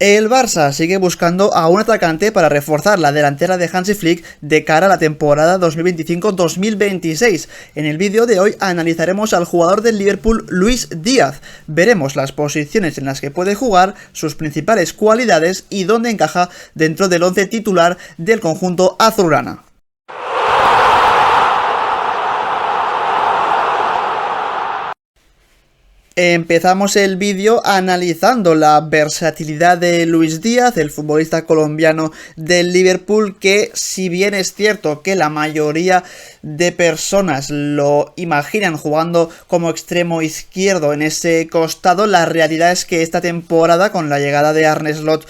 El Barça sigue buscando a un atacante para reforzar la delantera de Hansi Flick de cara a la temporada 2025-2026. En el vídeo de hoy analizaremos al jugador del Liverpool, Luis Díaz. Veremos las posiciones en las que puede jugar, sus principales cualidades y dónde encaja dentro del once titular del conjunto azulgrana. Empezamos el vídeo analizando la versatilidad de Luis Díaz, el futbolista colombiano del Liverpool, que si bien es cierto que la mayoría de personas lo imaginan jugando como extremo izquierdo en ese costado, la realidad es que esta temporada, con la llegada de Arne Slot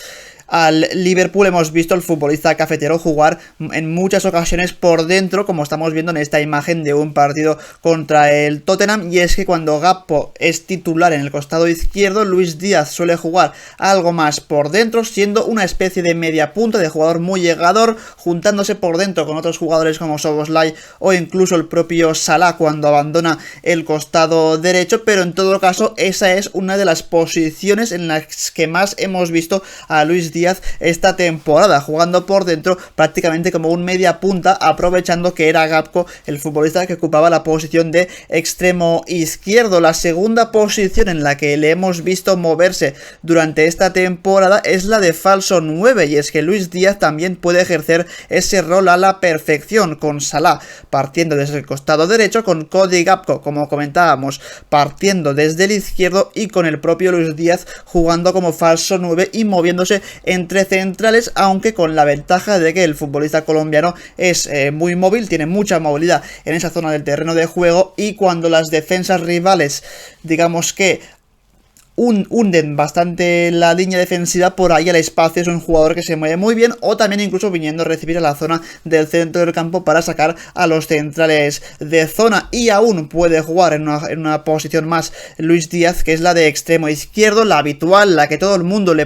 al Liverpool, hemos visto al futbolista cafetero jugar en muchas ocasiones por dentro, como estamos viendo en esta imagen de un partido contra el Tottenham. Y es que cuando Gakpo es titular en el costado izquierdo, Luis Díaz suele jugar algo más por dentro, siendo una especie de media punta, de jugador muy llegador, juntándose por dentro con otros jugadores como Szoboszlai o incluso el propio Salah cuando abandona el costado derecho. Pero en todo caso, esa es una de las posiciones en las que más hemos visto a Luis Díaz esta temporada, jugando por dentro prácticamente como un media punta, aprovechando que era Gakpo el futbolista que ocupaba la posición de extremo izquierdo. La segunda posición en la que le hemos visto moverse durante esta temporada es la de falso 9, y es que Luis Díaz también puede ejercer ese rol a la perfección, con Salah partiendo desde el costado derecho, con Cody Gakpo, como comentábamos, partiendo desde el izquierdo, y con el propio Luis Díaz jugando como falso 9 y moviéndose entre centrales, aunque con la ventaja de que el futbolista colombiano es muy móvil, tiene mucha movilidad en esa zona del terreno de juego, y cuando las defensas rivales, digamos que hunden bastante la línea defensiva, por ahí al espacio es un jugador que se mueve muy bien, o también incluso viniendo a recibir a la zona del centro del campo para sacar a los centrales de zona. Y aún puede jugar en una posición más Luis Díaz, que es la de extremo izquierdo, la habitual, la que todo el mundo le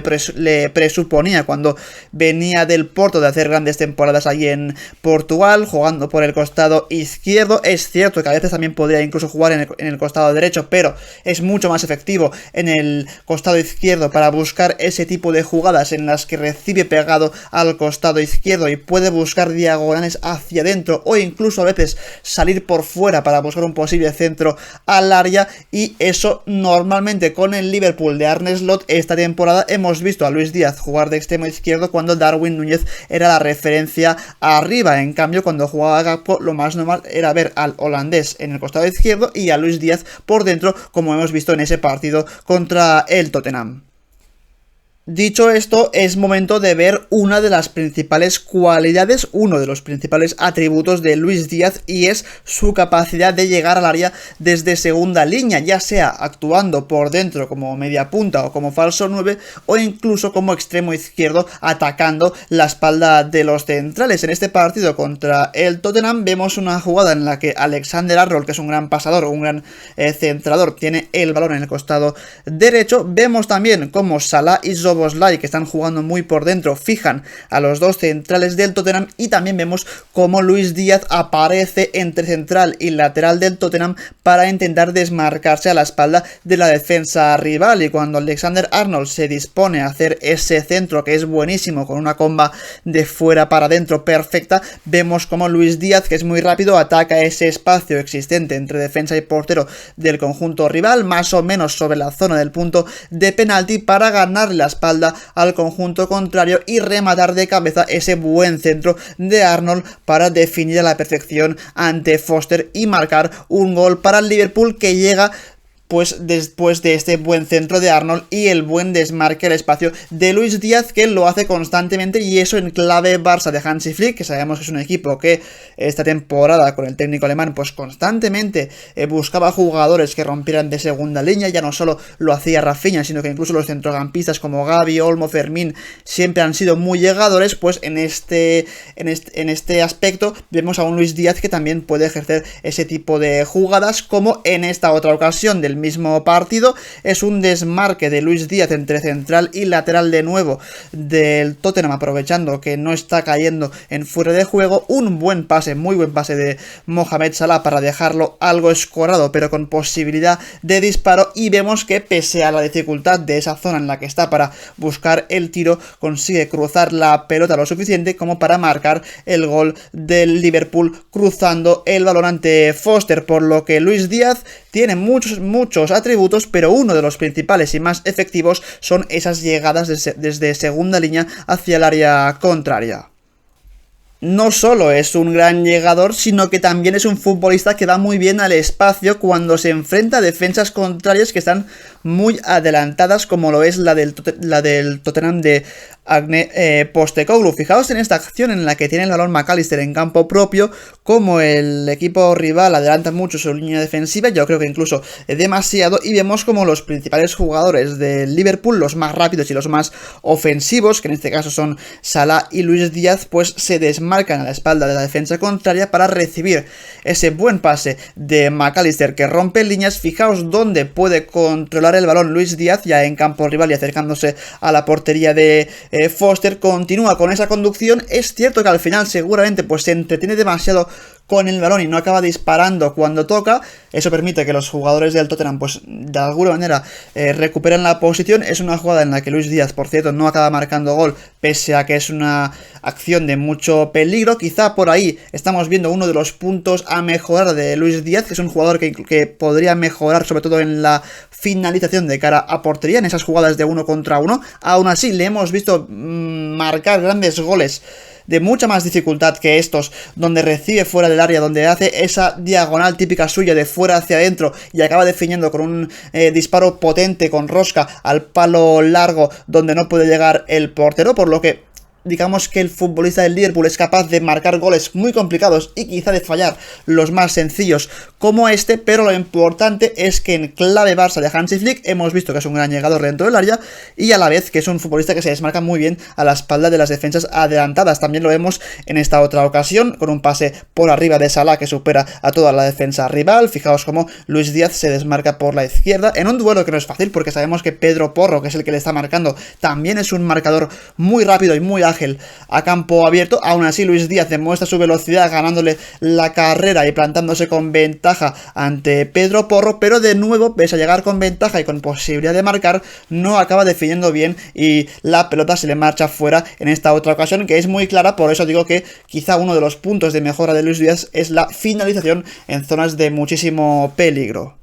presuponía cuando venía del Porto de hacer grandes temporadas allí en Portugal, jugando por el costado izquierdo. Es cierto que a veces también podría incluso jugar en el costado derecho, pero es mucho más efectivo en el costado izquierdo para buscar ese tipo de jugadas en las que recibe pegado al costado izquierdo y puede buscar diagonales hacia adentro, o incluso a veces salir por fuera para buscar un posible centro al área. Y eso normalmente con el Liverpool de Arne Slot esta temporada hemos visto a Luis Díaz jugar de extremo izquierdo cuando Darwin Núñez era la referencia arriba. En cambio, cuando jugaba Gakpo, lo más normal era ver al holandés en el costado izquierdo y a Luis Díaz por dentro, como hemos visto en ese partido contra el Tottenham. Dicho esto, es momento de ver una de las principales cualidades, uno de los principales atributos de Luis Díaz, y es su capacidad de llegar al área desde segunda línea, ya sea actuando por dentro como media punta o como falso 9, o incluso como extremo izquierdo atacando la espalda de los centrales. En este partido contra el Tottenham vemos una jugada en la que Alexander-Arnold, que es un gran pasador, un gran centrador, tiene el balón en el costado derecho. Vemos también como Salah y Szoboszlai, que están jugando muy por dentro, fijan a los dos centrales del Tottenham, y también vemos cómo Luis Díaz aparece entre central y lateral del Tottenham para intentar desmarcarse a la espalda de la defensa rival. Y cuando Alexander-Arnold se dispone a hacer ese centro, que es buenísimo, con una comba de fuera para adentro perfecta, vemos cómo Luis Díaz, que es muy rápido, ataca ese espacio existente entre defensa y portero del conjunto rival, más o menos sobre la zona del punto de penalti, para ganarle la espalda al conjunto contrario y rematar de cabeza ese buen centro de Arnold para definir a la perfección ante Foster y marcar un gol para el Liverpool, que llega pues después de este buen centro de Arnold y el buen desmarque al espacio de Luis Díaz, que lo hace constantemente, y eso en clave Barça de Hansi Flick, que sabemos que es un equipo que esta temporada con el técnico alemán pues constantemente buscaba jugadores que rompieran de segunda línea. Ya no solo lo hacía Rafinha, sino que incluso los centrocampistas como Gavi, Olmo, Fermín siempre han sido muy llegadores. Pues en este aspecto vemos a un Luis Díaz que también puede ejercer ese tipo de jugadas, como en esta otra ocasión del mismo partido. Es un desmarque de Luis Díaz entre central y lateral de nuevo del Tottenham, aprovechando que no está cayendo en fuera de juego. Un buen pase, muy buen pase de Mohamed Salah para dejarlo algo escorado, pero con posibilidad de disparo, y vemos que pese a la dificultad de esa zona en la que está para buscar el tiro, consigue cruzar la pelota lo suficiente como para marcar el gol del Liverpool cruzando el balón ante Foster, por lo que Luis Díaz tiene muchos atributos, pero uno de los principales y más efectivos son esas llegadas desde segunda línea hacia el área contraria. No solo es un gran llegador, sino que también es un futbolista que va muy bien al espacio cuando se enfrenta a defensas contrarias que están muy adelantadas, como lo es la del Tottenham de Agne Postecoglou. Fijaos en esta acción en la que tiene el balón McAllister en campo propio, como el equipo rival adelanta mucho su línea defensiva, yo creo que incluso demasiado, y vemos como los principales jugadores del Liverpool, los más rápidos y los más ofensivos, que en este caso son Salah y Luis Díaz, pues se desmarcan a la espalda de la defensa contraria para recibir ese buen pase de McAllister que rompe líneas. Fijaos dónde puede controlar el balón Luis Díaz ya en campo rival y acercándose a la portería de Foster. Continúa con esa conducción. Es cierto que al final seguramente pues se entretiene demasiado con el balón y no acaba disparando cuando toca. Eso permite que los jugadores del Tottenham pues de alguna manera recuperen la posición. Es una jugada en la que Luis Díaz, por cierto, no acaba marcando gol, pese a que es una acción de mucho peligro. Quizá por ahí estamos viendo uno de los puntos a mejorar de Luis Díaz, que es un jugador que podría mejorar sobre todo en la finalización de cara a portería, en esas jugadas de 1 contra 1. Aún así le hemos visto marcar grandes goles de mucha más dificultad que estos, donde recibe fuera del área, donde hace esa diagonal típica suya de fuera hacia adentro y acaba definiendo con un disparo potente con rosca al palo largo donde no puede llegar el portero, por lo que digamos que el futbolista del Liverpool es capaz de marcar goles muy complicados y quizá de fallar los más sencillos como este, pero lo importante es que en clave Barça de Hansi Flick hemos visto que es un gran llegador dentro del área y a la vez que es un futbolista que se desmarca muy bien a la espalda de las defensas adelantadas. También lo vemos en esta otra ocasión con un pase por arriba de Salah que supera a toda la defensa rival. Fijaos cómo Luis Díaz se desmarca por la izquierda en un duelo que no es fácil, porque sabemos que Pedro Porro, que es el que le está marcando, también es un marcador muy rápido y muy ágil a campo abierto. Aún así Luis Díaz demuestra su velocidad ganándole la carrera y plantándose con ventaja ante Pedro Porro, pero de nuevo, pese a llegar con ventaja y con posibilidad de marcar, no acaba definiendo bien y la pelota se le marcha fuera en esta otra ocasión, que es muy clara. Por eso digo que quizá uno de los puntos de mejora de Luis Díaz es la finalización en zonas de muchísimo peligro.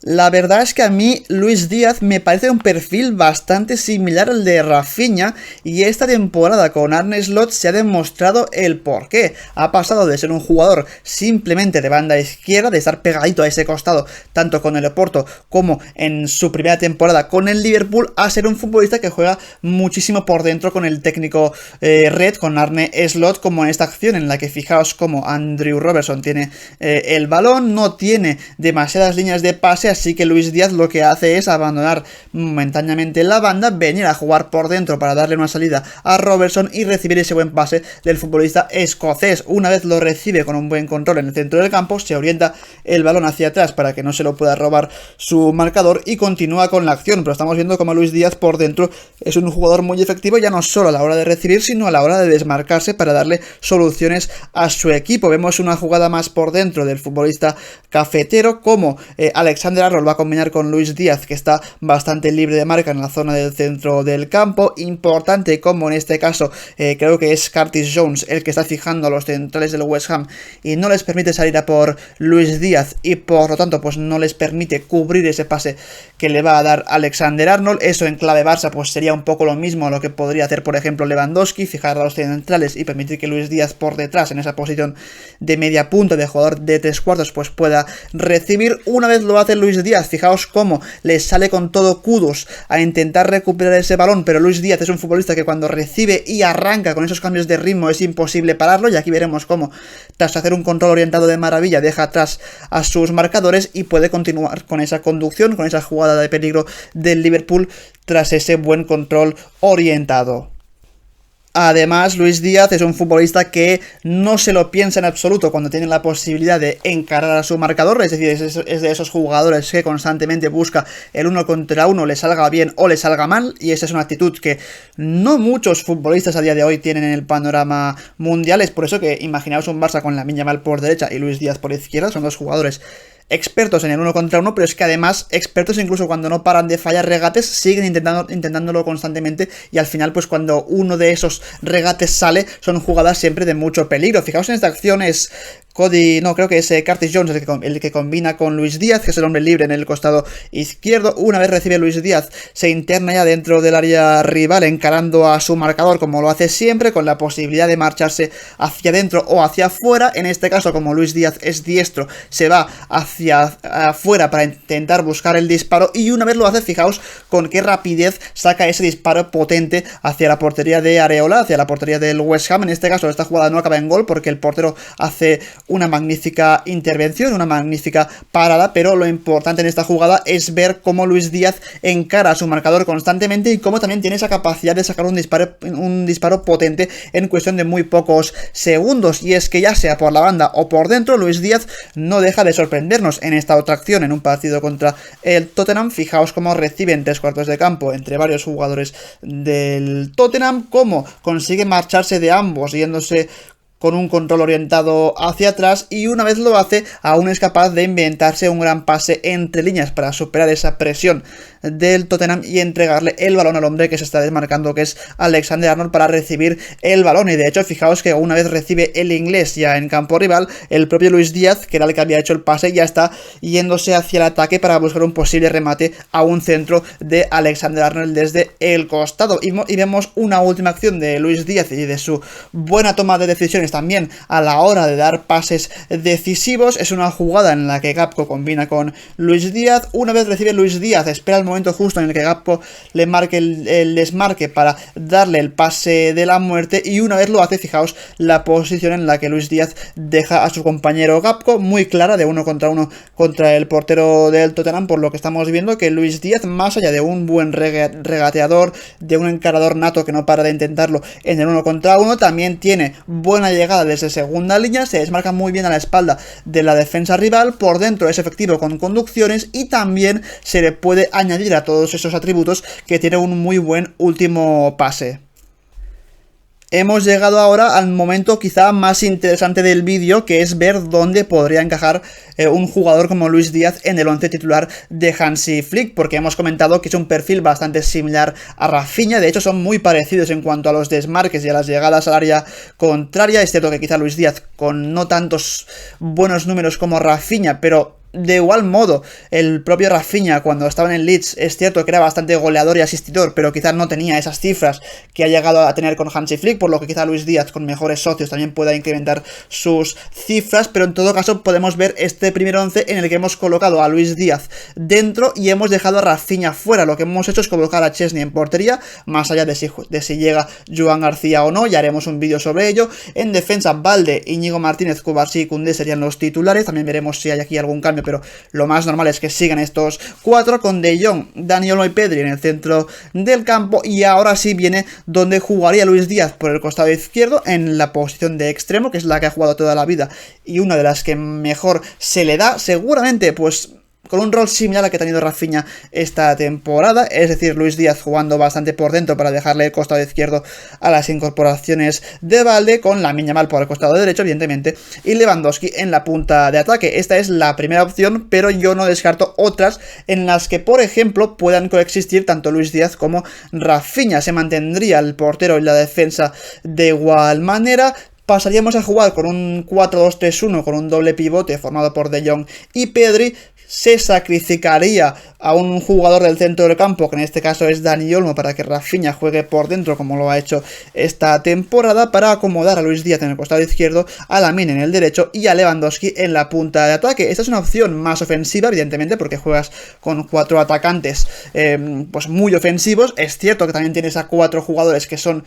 La verdad es que a mí Luis Díaz me parece un perfil bastante similar al de Rafinha, y esta temporada con Arne Slot se ha demostrado el porqué. Ha pasado de ser un jugador simplemente de banda izquierda, de estar pegadito a ese costado tanto con el Oporto como en su primera temporada con el Liverpool, a ser un futbolista que juega muchísimo por dentro con el técnico Red, con Arne Slot, como en esta acción en la que fijaos como Andrew Robertson tiene el balón, no tiene demasiadas líneas de pase, así que Luis Díaz lo que hace es abandonar momentáneamente la banda, venir a jugar por dentro para darle una salida a Robertson y recibir ese buen pase del futbolista escocés. Una vez lo recibe con un buen control en el centro del campo, se orienta el balón hacia atrás para que no se lo pueda robar su marcador y continúa con la acción. Pero estamos viendo como Luis Díaz por dentro es un jugador muy efectivo, ya no solo a la hora de recibir, sino a la hora de desmarcarse para darle soluciones a su equipo. Vemos una jugada más por dentro del futbolista cafetero, como Alexander Arnold va a combinar con Luis Díaz, que está bastante libre de marca en la zona del centro del campo. Importante como en este caso creo que es Curtis Jones el que está fijando a los centrales del West Ham y no les permite salir a por Luis Díaz, y por lo tanto pues no les permite cubrir ese pase que le va a dar Alexander Arnold. Eso en clave Barça pues sería un poco lo mismo a lo que podría hacer por ejemplo Lewandowski, fijar a los centrales y permitir que Luis Díaz por detrás en esa posición de media punta, de jugador de tres cuartos, pues pueda recibir. Una vez lo hace Luis Díaz, fijaos cómo le sale con todo Kudus a intentar recuperar ese balón, pero Luis Díaz es un futbolista que cuando recibe y arranca con esos cambios de ritmo es imposible pararlo, y aquí veremos cómo tras hacer un control orientado de maravilla deja atrás a sus marcadores y puede continuar con esa conducción, con esa jugada de peligro del Liverpool tras ese buen control orientado. Además, Luis Díaz es un futbolista que no se lo piensa en absoluto cuando tiene la posibilidad de encarar a su marcador, es decir, es de esos jugadores que constantemente busca el 1 contra 1, le salga bien o le salga mal, y esa es una actitud que no muchos futbolistas a día de hoy tienen en el panorama mundial. Es por eso que imaginaos un Barça con Lamine Yamal por derecha y Luis Díaz por izquierda, son dos jugadores expertos en el 1 contra 1, pero es que además expertos incluso cuando no paran de fallar regates, siguen intentándolo constantemente, y al final pues cuando uno de esos regates sale, son jugadas siempre de mucho peligro. Fijaos en esta acción, es creo que es Curtis Jones el que combina con Luis Díaz, que es el hombre libre en el costado izquierdo. Una vez recibe Luis Díaz, se interna ya dentro del área rival, encarando a su marcador como lo hace siempre, con la posibilidad de marcharse hacia adentro o hacia afuera. En este caso, como Luis Díaz es diestro, se va hacia afuera para intentar buscar el disparo, y una vez lo hace, fijaos con qué rapidez saca ese disparo potente hacia la portería de Areola, hacia la portería del West Ham. En este caso, esta jugada no acaba en gol porque el portero hace una magnífica intervención, una magnífica parada, pero lo importante en esta jugada es ver cómo Luis Díaz encara a su marcador constantemente y cómo también tiene esa capacidad de sacar un disparo potente en cuestión de muy pocos segundos. Y es que ya sea por la banda o por dentro, Luis Díaz no deja de sorprendernos. En esta otra acción, en un partido contra el Tottenham, fijaos cómo reciben 3/4 de campo entre varios jugadores del Tottenham, cómo consigue marcharse de ambos yéndose con un control orientado hacia atrás, y una vez lo hace, aún es capaz de inventarse un gran pase entre líneas para superar esa presión del Tottenham y entregarle el balón al hombre que se está desmarcando, que es Alexander-Arnold, para recibir el balón. Y de hecho, fijaos que una vez recibe el inglés ya en campo rival, el propio Luis Díaz, que era el que había hecho el pase, ya está yéndose hacia el ataque para buscar un posible remate a un centro de Alexander-Arnold desde el costado. Y vemos una última acción de Luis Díaz y de su buena toma de decisiones también a la hora de dar pases decisivos. Es una jugada en la que Gakpo combina con Luis Díaz. Una vez recibe Luis Díaz, espera el momento justo en el que Gakpo le marque el desmarque para darle el pase de la muerte, y una vez lo hace, fijaos la posición en la que Luis Díaz deja a su compañero Gakpo, muy clara, de 1 contra 1 contra el portero del Tottenham, por lo que estamos viendo que Luis Díaz, más allá de un buen regateador, de un encarador nato que no para de intentarlo en el 1 contra 1, también tiene buena llegada desde segunda línea, se desmarca muy bien a la espalda de la defensa rival, por dentro es efectivo con conducciones, y también se le puede añadir a todos esos atributos que tiene un muy buen último pase. Hemos llegado ahora al momento quizá más interesante del vídeo, que es ver dónde podría encajar un jugador como Luis Díaz en el once titular de Hansi Flick, porque hemos comentado que es un perfil bastante similar a Rafinha. De hecho, son muy parecidos en cuanto a los desmarques y a las llegadas al área contraria. Es cierto que quizá Luis Díaz con no tantos buenos números como Rafinha, pero de igual modo, el propio Rafinha, cuando estaba en el Leeds, es cierto que era bastante goleador y asistidor, pero quizás no tenía esas cifras que ha llegado a tener con Hansi Flick, por lo que quizá Luis Díaz, con mejores socios, también pueda incrementar sus cifras. Pero en todo caso podemos ver este primer once en el que hemos colocado a Luis Díaz dentro y hemos dejado a Rafinha fuera. Lo que hemos hecho es colocar a Chesney en portería, más allá de si llega Joan García o no, ya haremos un vídeo sobre ello. En defensa, Balde, Íñigo Martínez, Cubarsí y Koundé serían los titulares. También veremos si hay aquí algún cambio, pero lo más normal es que sigan estos cuatro, con De Jong, Dani Olmo y Pedri en el centro del campo. Y ahora sí viene donde jugaría Luis Díaz, por el costado izquierdo, en la posición de extremo, que es la que ha jugado toda la vida y una de las que mejor se le da, seguramente pues con un rol similar al que ha tenido Rafinha esta temporada, es decir, Luis Díaz jugando bastante por dentro para dejarle el costado izquierdo a las incorporaciones de Balde, con Lamine Yamal por el costado derecho, evidentemente, y Lewandowski en la punta de ataque. Esta es la primera opción, pero yo no descarto otras en las que, por ejemplo, puedan coexistir tanto Luis Díaz como Rafinha. Se mantendría el portero y la defensa de igual manera. Pasaríamos a jugar con un 4-2-3-1 con un doble pivote formado por De Jong y Pedri. Se sacrificaría a un jugador del centro del campo, que en este caso es Dani Olmo, para que Rafinha juegue por dentro como lo ha hecho esta temporada, para acomodar a Luis Díaz en el costado izquierdo, a Lamine en el derecho y a Lewandowski en la punta de ataque. Esta es una opción más ofensiva, evidentemente, porque juegas con cuatro atacantes pues muy ofensivos. Es cierto que también tienes a cuatro jugadores que son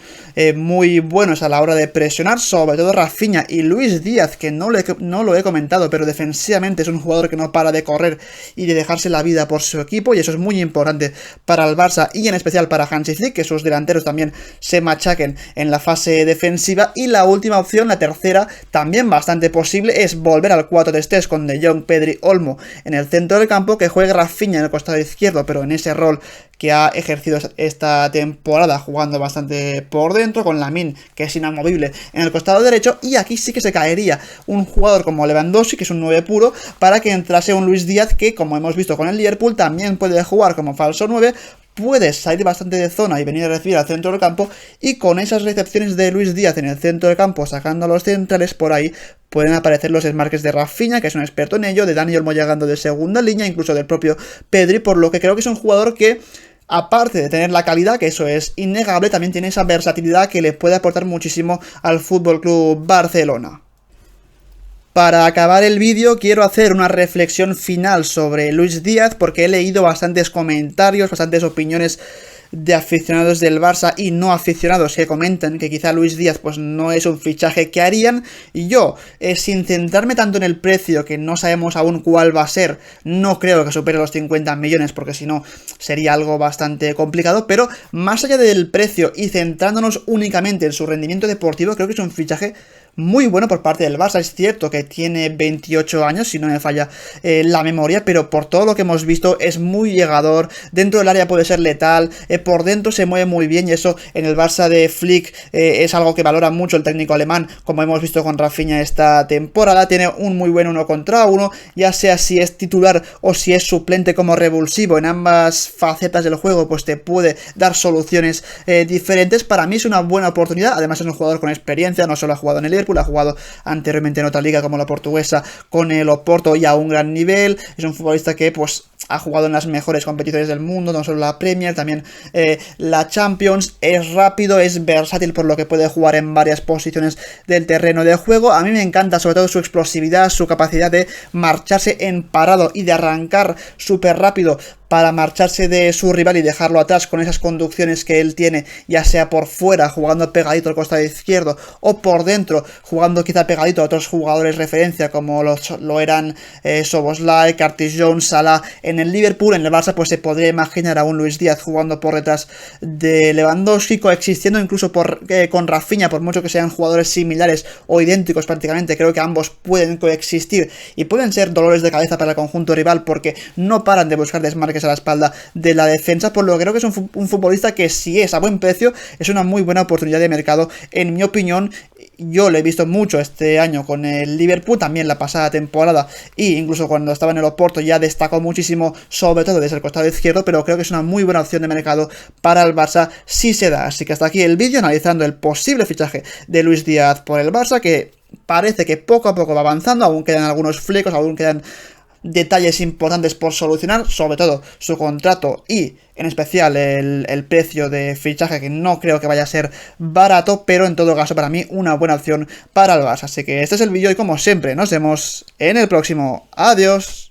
muy buenos a la hora de presionar, sobre todo Rafinha y Luis Díaz, que no lo he comentado, pero defensivamente es un jugador que no para de correr correr y de dejarse la vida por su equipo, y eso es muy importante para el Barça y en especial para Hansi Flick, que sus delanteros también se machaquen en la fase defensiva. Y la última opción, la tercera, también bastante posible, es volver al 4-3-3 con De Jong, Pedri, Olmo en el centro del campo, que juegue Rafinha en el costado izquierdo, pero en ese rol que ha ejercido esta temporada, jugando bastante por dentro, con Lamine, que es inamovible, en el costado derecho. Y aquí sí que se caería un jugador como Lewandowski, que es un 9 puro, para que entrase un Luis Díaz, que como hemos visto con el Liverpool, también puede jugar como falso 9, puede salir bastante de zona y venir a recibir al centro del campo, y con esas recepciones de Luis Díaz en el centro del campo, sacando a los centrales por ahí, pueden aparecer los desmarques de Rafinha, que es un experto en ello, de Dani Olmo llegando de segunda línea, incluso del propio Pedri, por lo que creo que es un jugador que, aparte de tener la calidad, que eso es innegable, también tiene esa versatilidad que le puede aportar muchísimo al FC Barcelona. Para acabar el vídeo quiero hacer una reflexión final sobre Luis Díaz, porque he leído bastantes comentarios, bastantes opiniones de aficionados del Barça y no aficionados que comentan que quizá Luis Díaz pues no es un fichaje que harían. Y yo, sin centrarme tanto en el precio, que no sabemos aún cuál va a ser, no creo que supere los 50 millones, porque si no sería algo bastante complicado, pero más allá del precio y centrándonos únicamente en su rendimiento deportivo, creo que es un fichaje muy bueno por parte del Barça. Es cierto que tiene 28 años, si no me falla la memoria, pero por todo lo que hemos visto es muy llegador, dentro del área puede ser letal, por dentro se mueve muy bien, y eso en el Barça de Flick es algo que valora mucho el técnico alemán, como hemos visto con Rafinha esta temporada. Tiene un muy buen 1 contra 1, ya sea si es titular o si es suplente como revulsivo, en ambas facetas del juego pues te puede dar soluciones diferentes. Para mí es una buena oportunidad, además es un jugador con experiencia, no solo ha jugado en el Liverpool, ha jugado anteriormente en otra liga como la portuguesa con el Oporto y a un gran nivel. Es un futbolista que pues ha jugado en las mejores competiciones del mundo, no solo la Premier, también la Champions. Es rápido, es versátil, por lo que puede jugar en varias posiciones del terreno de juego. A mí me encanta sobre todo su explosividad, su capacidad de marcharse en parado y de arrancar súper rápido para marcharse de su rival y dejarlo atrás, con esas conducciones que él tiene, ya sea por fuera, jugando pegadito al costado izquierdo, o por dentro, jugando quizá pegadito a otros jugadores referencia, como lo eran Szoboszlai, Curtis Jones, Salah en el Liverpool. En el Barça pues se podría imaginar a un Luis Díaz jugando por detrás de Lewandowski, coexistiendo incluso con Rafinha, por mucho que sean jugadores similares o idénticos prácticamente. Creo que ambos pueden coexistir y pueden ser dolores de cabeza para el conjunto rival, porque no paran de buscar desmarques a la espalda de la defensa, por lo que creo que es un futbolista que, si es a buen precio, es una muy buena oportunidad de mercado, en mi opinión. Yo lo he visto mucho este año con el Liverpool, también la pasada temporada, e incluso cuando estaba en el Oporto ya destacó muchísimo, sobre todo desde el costado izquierdo, pero creo que es una muy buena opción de mercado para el Barça si se da. Así que hasta aquí el vídeo analizando el posible fichaje de Luis Díaz por el Barça, que parece que poco a poco va avanzando, aún quedan algunos flecos, aún quedan detalles importantes por solucionar, sobre todo su contrato y en especial el precio de fichaje, que no creo que vaya a ser barato, pero en todo caso para mí una buena opción para el Barça. Así que este es el vídeo y como siempre nos vemos en el próximo. Adiós.